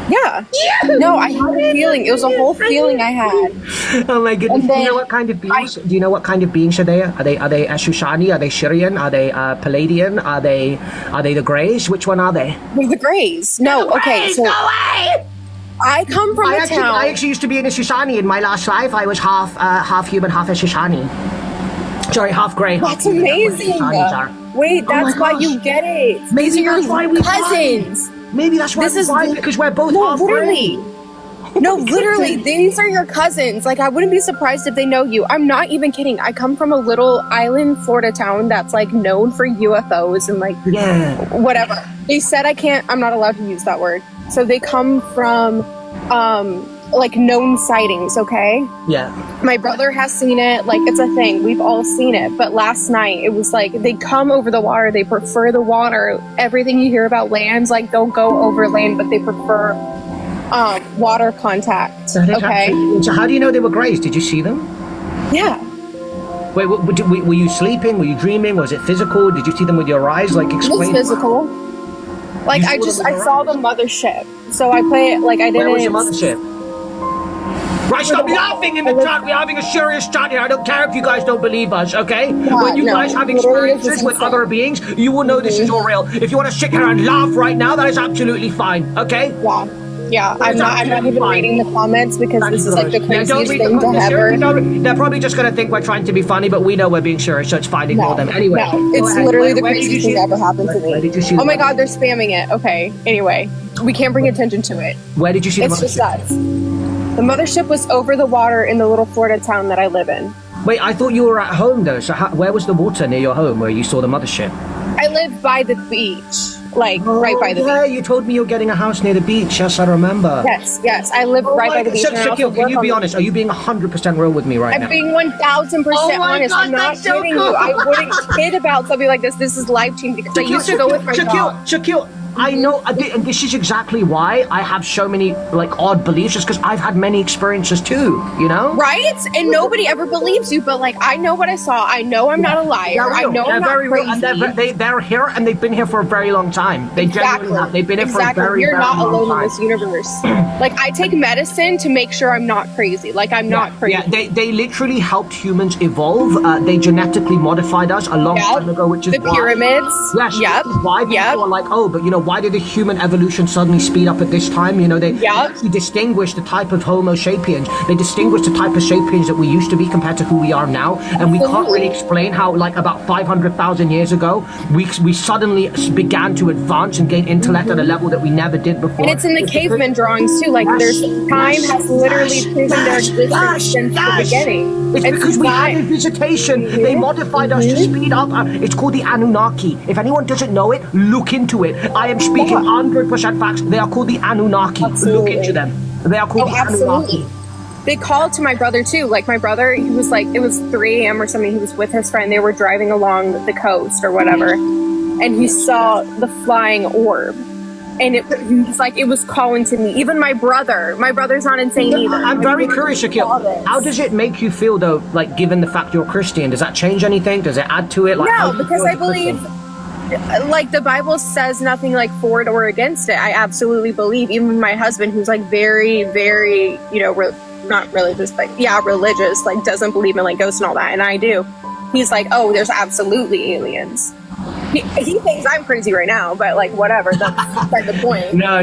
Yeah. No, I had a feeling. It was a whole feeling I had. Oh my goodness! And Do you know then what kind of beings? Do you know what kind of beings are they? Are they Ashushani? Are they Shirian? Are they Palladian? Are they the Greys? Which one are they? They're the Greys. No, okay. So I come from a town. I actually used to be an Ashushani in my last life. I was half human, half Ashushani. Sorry, half Grey. That's amazing. Wait, that's why you get it. These are your cousins. Maybe that's why because we're both half literally. No, literally, these are your cousins. Like, I wouldn't be surprised if they know you. I'm not even kidding. I come from a little island Florida town that's like known for UFOs and like whatever. They said I'm not allowed to use that word. So they come from like known sightings, okay? Yeah. My brother has seen it, like it's a thing. We've all seen it. But last night it was like they come over the water, they prefer the water. Everything you hear about lands, like they'll go over land, but they prefer water contact. Okay. So how do you know they were Greys? Did you see them? Yeah. Wait, were you sleeping? Were you dreaming? Was it physical? Did you see them with your eyes? Like, explain. It was physical. Like I saw the mothership. So I play it like I didn't. Where was your mothership? Right, stop laughing in the chat. We're having a serious chat here. I don't care if you guys don't believe us, okay? When you guys have experiences with other beings, you will know this is all real. If you want to sit here and laugh right now, that is absolutely fine, okay? Yeah, I'm not even reading the comments because this is like the craziest thing to ever. They're probably just going to think we're trying to be funny, but we know we're being serious, so it's fine. Ignore them. Anyway. No, it's literally the craziest thing that ever happened to me. Oh my god, they're spamming it. Okay, anyway. We can't bring attention to it. Where did you see the mothership? It's just us. The mothership was over the water in the little Florida town that I live in. Wait, I thought you were at home though, so where was the water near your home where you saw the mothership? I live by the beach. Like, right by the beach. Yeah, you told me you're getting a house near the beach. Yes, I remember. Yes, I live right by the beach. Shaquille, can you be honest? Are you being 100% real with me right now? I'm being 1,000% honest. I'm not kidding you. I wouldn't kid about something like this. This is life-changing because I used to go with my dog. Shaquille, I know, and this is exactly why I have so many like odd beliefs, just because I've had many experiences too, you know? Right? And nobody ever believes you, but like I know what I saw. I know I'm not a liar. I know I'm not crazy. They're here, and they've been here for a very long time. They genuinely have. They've been here for a very, You're very not long alone time. in this universe. Like I take medicine to make sure I'm not crazy. Like I'm not crazy. Yeah, they literally helped humans evolve. They genetically modified us a long time ago, which is the pyramids. Yes. Yep. Why people are like, oh, but you know, why did the human evolution suddenly speed up at this time? You know, they actually distinguish the type of Homo sapiens. They distinguish the type of sapiens that we used to be compared to who we are now. And we can't really explain how, like, about 500,000 years ago, we suddenly began to advance and gain intellect at a level that we never did before. And it's in the caveman drawings too. Like there's time has literally proven their existence since the beginning. It's because we had a visitation. They modified us to speed up. It's called the Anunnaki. If anyone doesn't know it, look into it. I am speaking 100% facts. They are called the Anunnaki. Look into them. They are called the Anunnaki. They called to my brother too. Like my brother, he was like, it was 3 a.m. or something. He was with his friend. They were driving along the coast or whatever. And he saw the flying orb. And it was like, it was calling to me. Even my brother's not insane either. I'm very curious, Shaquille. How does it make you feel though, like given the fact you're Christian? Does that change anything? Does it add to it? Like, no, because I believe, like the Bible says nothing like for it or against it. I absolutely believe, even my husband, who's like very, very, you know, not religious, but yeah, religious, like doesn't believe in like ghosts and all that. And I do. He's like, oh, there's absolutely aliens. He thinks I'm crazy right now, but like whatever, that's like the point. No.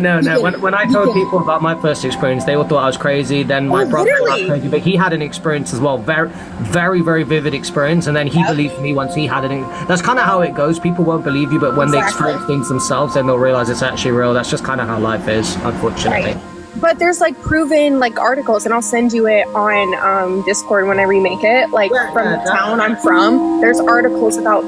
When I told people about my first experience, they all thought I was crazy. Then my brother was crazy, but he had an experience as well, very, very, very vivid experience. And then he believed me once he had it. That's kind of how it goes. People won't believe you, but when they experience things themselves, then they'll realize it's actually real. That's just kind of how life is, unfortunately. But there's like proven like articles, and I'll send you it on Discord when I remake it. Like from the town I'm from, there's articles about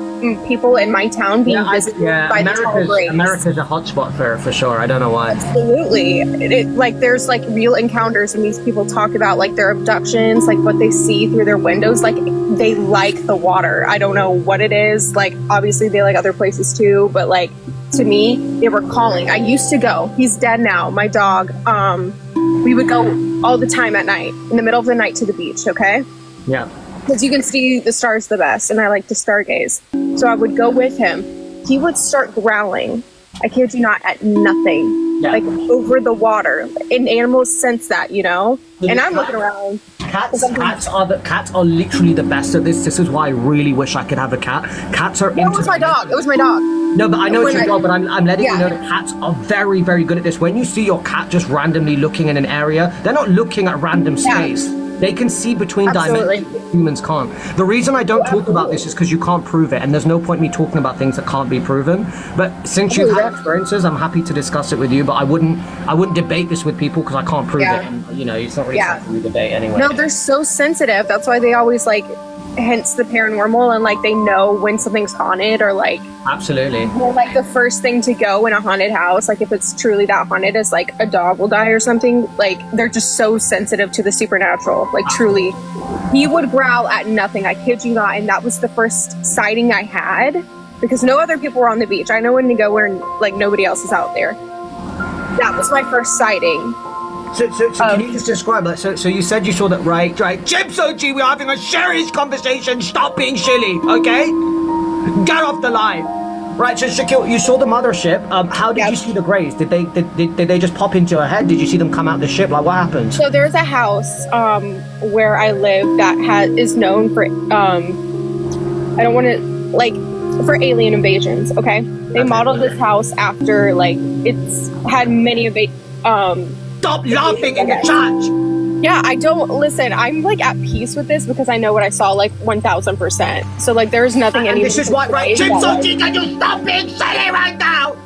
people in my town being visited by the tall graves. America's a hotspot for sure. I don't know why. Absolutely, like there's like real encounters, and these people talk about like their abductions, like what they see through their windows. Like they like the water. I don't know what it is. Like obviously they like other places too, but like. To me, they were calling. I used to go. He's dead now. My dog. We would go all the time at night, in the middle of the night to the beach. Okay. Yeah. Because you can see the stars the best, and I like to stargaze. So I would go with him. He would start growling. I kid you not, at nothing. Yeah. Like over the water, and animals sense that, you know. And I'm looking around. Cats are literally the best at this. This is why I really wish I could have a cat. Cats are. It was my dog. It was my dog. No, but I know it's your dog, but I'm letting you Yeah. know that cats are very, very good at this. When you see your cat just randomly looking in an area, they're not looking at random space. They can see between Absolutely. dimensions that humans can't. The reason I don't talk about this is because you can't prove it, and there's no point me talking about things that can't be proven. But since you've had experiences, I'm happy to discuss it with you. But I wouldn't debate this with people because I can't prove it. And, you know, it's not really something we debate anyway. No, they're so sensitive. That's why they always like, hence the paranormal, and like they know when something's haunted or like. Absolutely. Well, like the first thing to go in a haunted house, like if it's truly that haunted, is like a dog will die or something. Like they're just so sensitive to the supernatural. Like truly, he would growl at nothing. I kid you not, and that was the first sighting I had because no other people were on the beach. I know when to go where like nobody else is out there. That was my first sighting. So can you just describe that? So you said you saw that, right? Chips OG, we're having a serious conversation. Stop being silly, okay? Get off the line. Right, so Shaquille, you saw the mothership. How did you see the grays? Did they just pop into your head? Did you see them come out the ship? Like, what happened? So there's a house where I live that is known for I don't want to like for alien invasions. Okay, they modeled this house after like it's had many Stop laughing in the chat. Yeah, I don't listen. I'm like at peace with this because I know what I saw like 1000%. So like there's nothing. And this is what, right? Chips OG, can you stop being silly right now?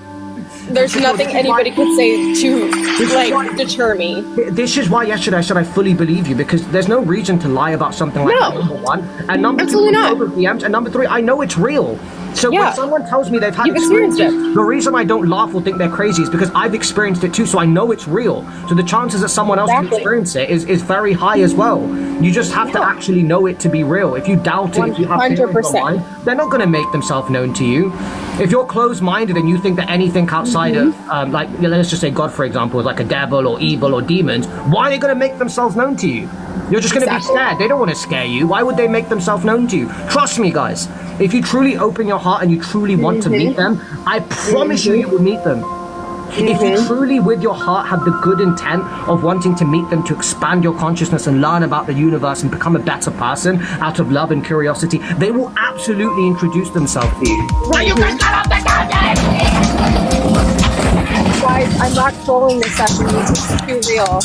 There's nothing anybody could say to like deter me. This is why yesterday I said I fully believe you because there's no reason to lie about something like that. Number one, and number absolutely two, not. over DMs, and number three, I know it's real. So when someone tells me they've had experiences, the reason I don't laugh or think they're crazy is because I've experienced it too, so I know it's real. So the chances that someone else can experience it is very high as well. You just have to actually know it to be real. If you doubt it, if you have feelings online, they're not going to make themselves known to you. If you're closed-minded and you think that anything outside of, like, let's just say God, for example, is like a devil or evil or demons, why are they going to make themselves known to you? You're just going to be scared. They don't want to scare you. Why would they make themselves known to you? Trust me, guys. If you truly open your heart and you truly want to meet them, I promise you will meet them. If you truly, with your heart, have the good intent of wanting to meet them, to expand your consciousness and learn about the universe and become a better person out of love and curiosity, they will absolutely introduce themselves to you. Now you can come up the Guys, I'm not trolling this session. This is too real.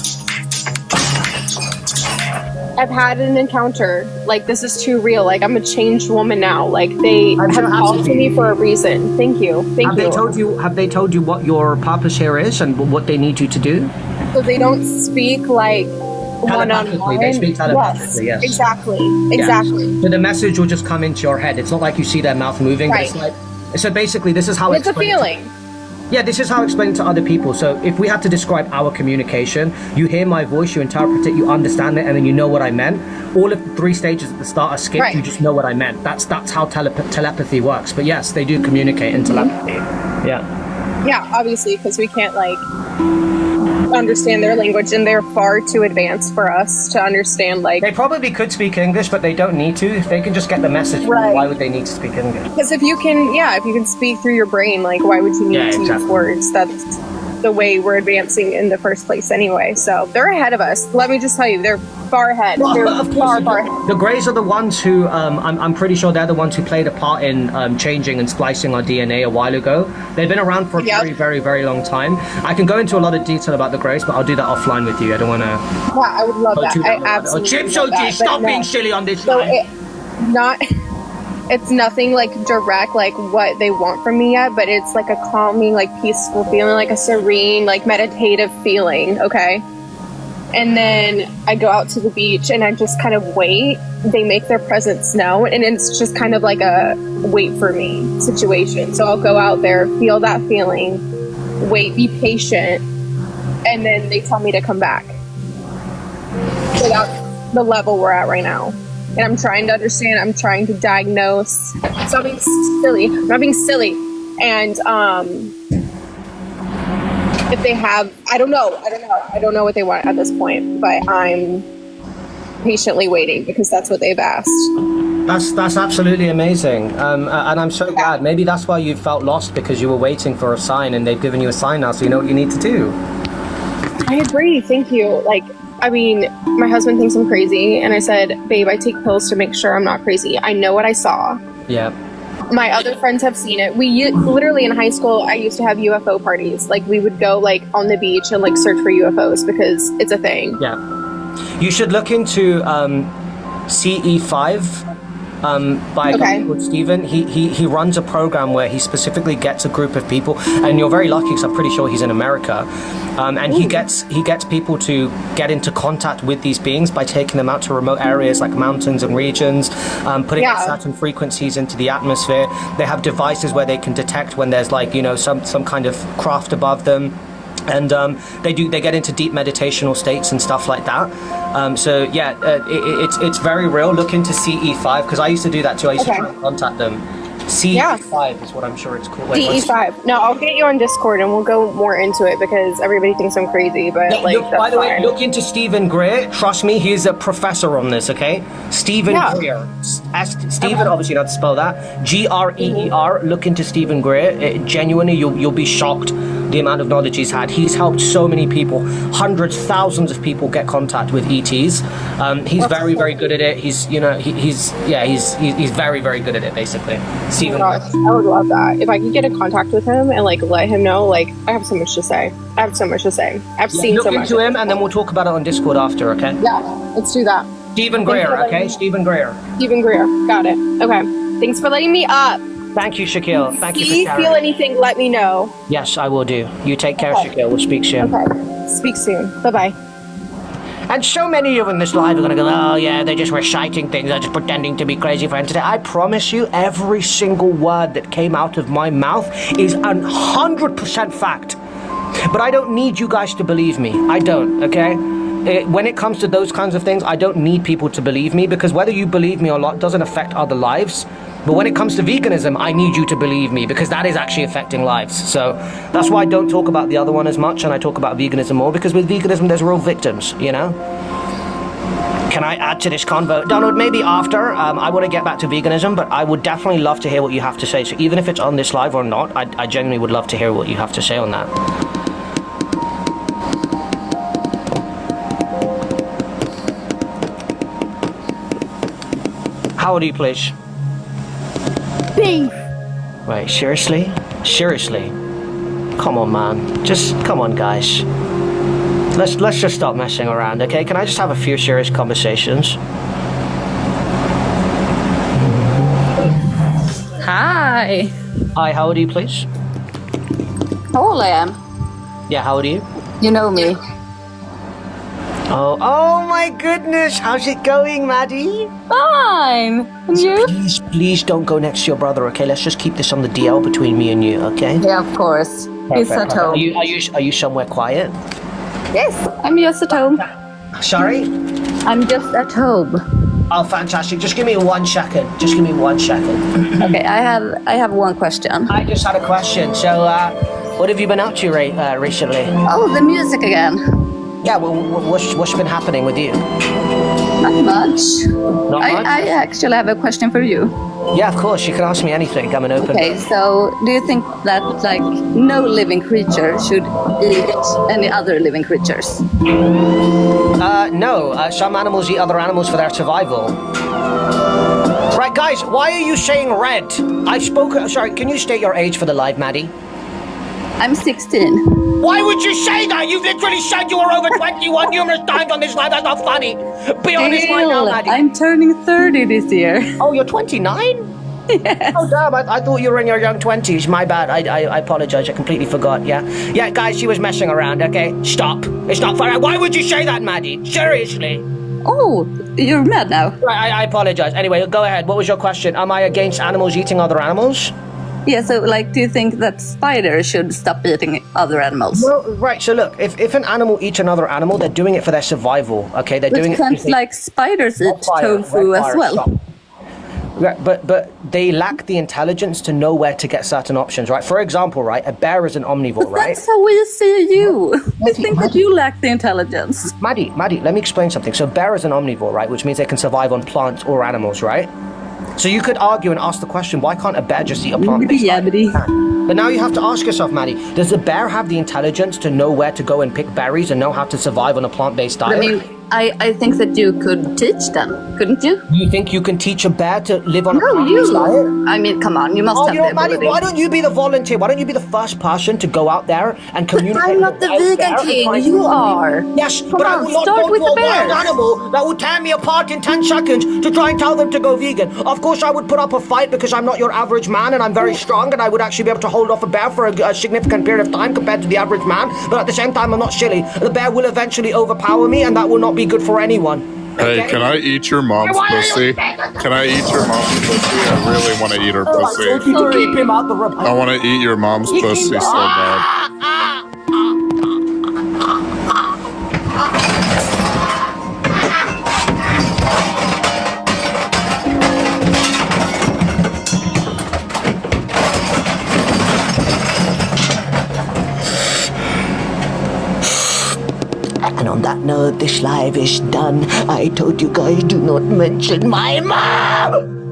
I've had an encounter. Like, this is too real. Like, I'm a changed woman now. Like, they have called to me for a reason. Thank you. Thank you. Have they told you what your purpose here is and what they need you to do? So they don't speak like one-on-one. They speak telepathically, yes. Exactly. So the message will just come into your head. It's not like you see their mouth moving. Right. But it's like, so basically, this is how it's a feeling. Yeah, this is how I explain it to other people. So if we had to describe our communication, you hear my voice, you interpret it, you understand it, and then you know what I meant. All of the 3 stages at the start are skipped. You just know what I meant. That's how telepathy works. But yes, they do communicate in telepathy. Yeah, obviously, because we can't like understand their language, and they're far too advanced for us to understand. Like, they probably could speak English, but they don't need to. If they can just get the message, why would they need to speak English? Because if you can speak through your brain, like, why would you need to use words? That's the way we're advancing in the first place anyway. So they're ahead of us. Let me just tell you, they're far ahead. They're far ahead. The Greys are the ones who, I'm pretty sure they're the ones who played a part in changing and splicing our DNA a while ago. They've been around for a very, very, very long time. I can go into a lot of detail about the Greys, but I'll do that offline with you. I don't want to... Yeah, I would love that. I absolutely Chips OG, stop being silly on this line. It's nothing like direct, like what they want from me yet, but it's like a calming, like peaceful feeling, like a serene, like meditative feeling, okay? And then I go out to the beach and I just kind of wait. They make their presence known, and it's just kind of like a wait for me situation. So I'll go out there, feel that feeling, wait, be patient, and then they tell me to come back. So that's the level we're at right now. And I'm trying to understand, I'm trying to diagnose. So I'm being silly. I'm not being silly. And if they have, I don't know what they want at this point, but I'm patiently waiting because that's what they've asked. That's absolutely amazing, and I'm so glad. Maybe that's why you felt lost, because you were waiting for a sign, and they've given you a sign now, so you know what you need to do. I agree. Thank you. Like, I mean, my husband thinks I'm crazy, and I said, babe, I take pills to make sure I'm not crazy. I know what I saw. Yeah. My other friends have seen it. We literally in high school, I used to have UFO parties. Like, we would go like on the beach and like search for UFOs because it's a thing. Yeah. You should look into CE5 by a guy called Steven. He runs a program where he specifically gets a group of people, and you're very lucky because I'm pretty sure he's in America. And he gets people to get into contact with these beings by taking them out to remote areas like mountains and regions, putting certain frequencies into the atmosphere. They have devices where they can detect when there's like, you know, some kind of craft above them. And they get into deep meditational states and stuff like that. So yeah, it's very real. Look into CE5 because I used to do that too. I used to try and contact them. CE5 is what I'm sure it's called. CE5. No, I'll get you on Discord and we'll go more into it because everybody thinks I'm crazy. But yeah, like, look, by the way, look into Stephen Greer. Trust me, he's a professor on this. Okay, Stephen Greer. Stephen, obviously not to spell that. Greer. Look into Stephen Greer. Genuinely, you'll be shocked the amount of knowledge he's had. He's helped so many people, hundreds, thousands of people get contact with ETs. He's very, very good at it. He's very, very good at it. Basically, Stephen. I would love that if I could get in contact with him and like let him know. Like, I have so much to say. I've seen so much. Look into him, and then we'll talk about it on Discord after. Okay? Yeah, let's do that. Stephen Greer. Okay, Stephen Greer. Stephen Greer. Got it. Okay. Thanks for letting me up. Thank you, Shaquille. Thank you for sharing. If you feel anything, let me know. Yes, I will do. You take care, Shaquille. We'll speak soon. Okay. Speak soon. Bye-bye. And so many of you in this live are going to go, oh yeah, they're just reciting things, they're just pretending to be crazy for entertainment. I promise you, every single word that came out of my mouth is 100% fact. But I don't need you guys to believe me. I don't, okay? When it comes to those kinds of things, I don't need people to believe me, because whether you believe me or not doesn't affect other lives. But when it comes to veganism, I need you to believe me, because that is actually affecting lives. So that's why I don't talk about the other one as much, and I talk about veganism more, because with veganism, there's real victims, you know? Can I add to this convo? Donald, maybe after. I want to get back to veganism, but I would definitely love to hear what you have to say. So even if it's on this live or not, I genuinely would love to hear what you have to say on that. How old are you, please? Beef. Wait, seriously? Seriously? Come on, man. Just come on, guys. Let's just stop messing around, okay? Can I just have a few serious conversations? Hi. Hi, how old are you, please? How old I am? Yeah, how old are you? You know me. Oh my goodness! How's it going, Maddie? Fine. And you? Please don't go next to your brother, okay? Let's just keep this on the DL between me and you, okay? Yeah, of course. Perfect. He's at home. Are you somewhere quiet? Yes, I'm just at home. Sorry? I'm just at home. Oh, fantastic. Just give me 1 second. Okay, I have one question. I just had a question. So, what have you been up to recently? Oh, the music again. Yeah, well, what's been happening with you? Not much. Not much? I actually have a question for you. Yeah, of course. You can ask me anything. I'm an open book. Okay, so do you think that like no living creature should eat any other living creatures? No. Some animals eat other animals for their survival. Right, guys, why are you saying red? Sorry, can you state your age for the live, Maddie? I'm 16. Why would you say that? You've literally said you were over 21 numerous times on this live. That's not funny. Be honest right now, Maddie. I'm turning 30 this year. Oh, you're 29? Oh damn! I thought you were in your young 20s. My bad. I apologize. I completely forgot. Yeah, guys. She was messing around. Okay, stop. It's not fair. Why would you say that, Maddie? Seriously. Oh, you're mad now. Right. I apologize. Anyway, go ahead. What was your question? Am I against animals eating other animals? Yeah, so like, do you think that spiders should stop eating other animals? Well, right. So look, if an animal eats another animal, they're doing it for their survival. Okay, they're doing it. But can't like spiders eat tofu as well? Stop. Right, but they lack the intelligence to know where to get certain options, right? For example, right, a bear is an omnivore, But right? that's how we see you. We think that you lack the intelligence. Maddie, let me explain something. So bear is an omnivore, right? Which means they can survive on plants or animals, right? So you could argue and ask the question, why can't a bear just eat a plant? But now you have to ask yourself, Maddie, does the bear have the intelligence to know where to go and pick berries and know how to survive on a plant-based diet? I mean, I think that you could teach them, couldn't you? You think you can teach a bear to live on a No, plant-based diet? I mean, come on, you must have you know, the Maddie, ability. why don't you be the volunteer? Why don't you be the first person to go out there and communicate? I'm not the vegan king, you are. Yes, Come but I on, will not start go with to the a wild bears. animal that would tear me apart in 10 seconds to try and tell them to go vegan. Of course, I would put up a fight because I'm not your average man and I'm very strong and I would actually be able to hold off a bear for a significant period of time compared to the average man. But at the same time, I'm not silly. The bear will eventually overpower me and that will not be good for anyone. Hey, can I eat your mom's pussy? Can I eat your mom's pussy? I really want to eat her pussy. To keep him out the room. I want to eat your mom's pussy so bad. And on that note, this live is done. I told you guys, do not mention my mom!